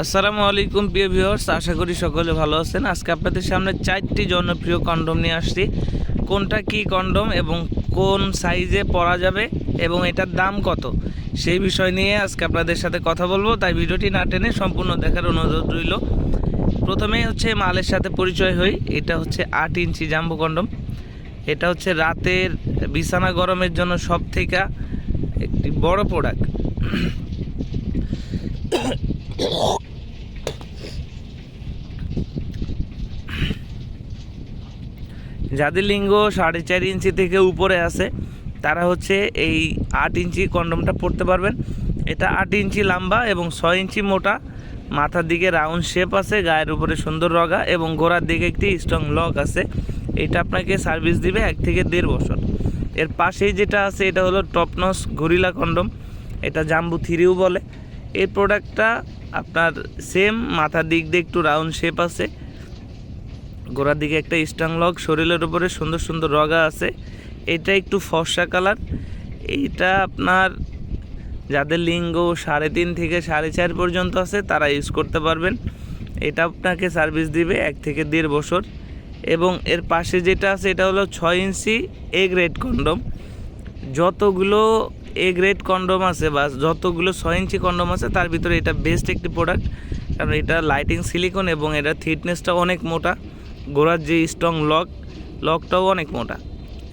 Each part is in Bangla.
আসসালামু আলাইকুম প্রিয় ভিউয়ার্স, আশা করি সকলে ভালো আছেন। আজকে আপনাদের সামনে 4টি জনপ্রিয় কন্ডম নিয়ে আসছি। কোনটা কি কন্ডম এবং কোন সাইজে পরা যাবে এবং এটার দাম কত, সেই বিষয় নিয়ে আজকে আপনাদের সাথে কথা বলবো। তাই ভিডিওটি না টেনে সম্পূর্ণ দেখার অনুরোধ রইল। প্রথমেই হচ্ছে মালের সাথে পরিচয় হই। এটা হচ্ছে 8 ইঞ্চি জাম্বো কন্ডম। এটা হচ্ছে রাতের বিছানা গরমের জন্য সব থেকে একটি বড় প্রোডাক্ট। যাদের লিঙ্গ 4.5 ইঞ্চি থেকে উপরে আছে তারা হচ্ছে এই 8 ইঞ্চি কন্ডমটা পরতে পারবেন। এটা 8 ইঞ্চি লম্বা এবং 6 ইঞ্চি মোটা, মাথার দিকে রাউন্ড শেপ আছে, গায়ের উপরে সুন্দর রগা এবং গোড়ার দিকে একটি স্ট্রং লক আছে। এটা আপনাকে সার্ভিস দিবে 1 থেকে 1.5 বছর। এর পাশেই যেটা আছে এটা হলো টপনস গরিলা কন্ডম, এটা জাম্বু 3ও বলে। এই প্রোডাক্টটা আপনার সেম, মাথার দিক দিয়ে একটু রাউন্ড শেপ আছে, গোড়ার দিকে একটা স্ট্রং লক, শরীরের উপরে সুন্দর সুন্দর রগা আছে। এটা একটু ফর্সা কালার। এইটা আপনার যাদের লিঙ্গ 3.5 থেকে 4.5 পর্যন্ত আছে তারা ইউজ করতে পারবেন। এটা আপনাকে সার্ভিস দিবে 1 থেকে 1.5 বছর। এবং এর পাশে যেটা আছে এটা হলো 6 ইঞ্চি এ গ্রেড কন্ডম। যতগুলো এ গ্রেড কন্ডম আছে বা যতগুলো 6 ইঞ্চি কন্ডম আছে তার ভিতরে এটা বেস্ট একটি প্রোডাক্ট, কারণ এটা লাইটিং সিলিকন এবং এটা থিকনেসটা অনেক মোটা, গোড়ার যে স্ট্রং লকটাও অনেক মোটা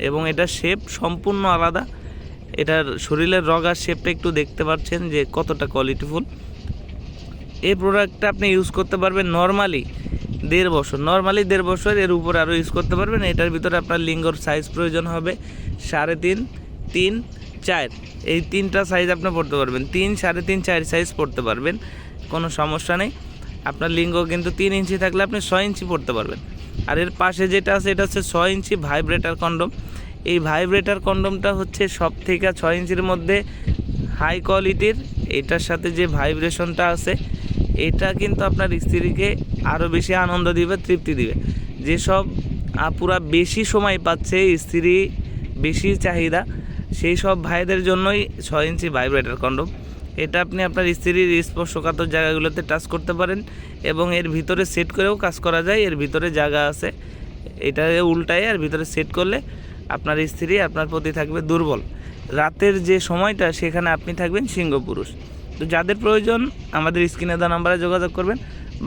এবং এটা শেপ সম্পূর্ণ আলাদা। এটার শরীরের রগার শেপটা একটু দেখতে পাচ্ছেন যে কতটা কোয়ালিটিফুল। এই প্রোডাক্টটা আপনি ইউজ করতে পারবেন নর্মালি 1.5 বছর, এর উপরে আরও ইউজ করতে পারবেন। এটার ভিতরে আপনার লিঙ্গর সাইজ প্রয়োজন হবে 3.5, 3, 4, এই 3টা সাইজ আপনি পড়তে পারবেন। 3, 3.5, 4 সাইজ পড়তে পারবেন, কোনো সমস্যা নেই। আপনার লিঙ্গ কিন্তু 3 ইঞ্চি থাকলে আপনি 6 ইঞ্চি পড়তে পারবেন। আর এর পাশে যেটা আছে এটা হচ্ছে 6 ইঞ্চি ভাইব্রেটার কন্ডম। এই ভাইব্রেটার কন্ডমটা হচ্ছে সব থেকে 6 ইঞ্চির মধ্যে হাই কোয়ালিটির। এটার সাথে যে ভাইব্রেশনটা আছে এটা কিন্তু আপনার স্ত্রীকে আরও বেশি আনন্দ দিবে, তৃপ্তি দিবে। যেসব আপুরা বেশি সময় পাচ্ছে, স্ত্রী বেশি চাহিদা, সেই সব ভাইদের জন্যই 6 ইঞ্চি ভাইব্রেটার কন্ডম। এটা আপনি আপনার স্ত্রীর স্পর্শকাতর জায়গাগুলোতে টাচ করতে পারেন এবং এর ভিতরে সেট করেও কাজ করা যায়। এর ভিতরে জায়গা আছে, এটা উল্টায় আর ভিতরে সেট করলে আপনার স্ত্রী আপনার প্রতি থাকবে দুর্বল। রাতের যে সময়টা সেখানে আপনি থাকবেন সিংহ পুরুষ। তো যাদের প্রয়োজন আমাদের স্ক্রিনে দেওয়া নাম্বারে যোগাযোগ করবেন।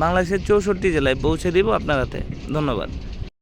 বাংলাদেশের 64 জেলায় পৌঁছে দিব আপনার হাতে। ধন্যবাদ।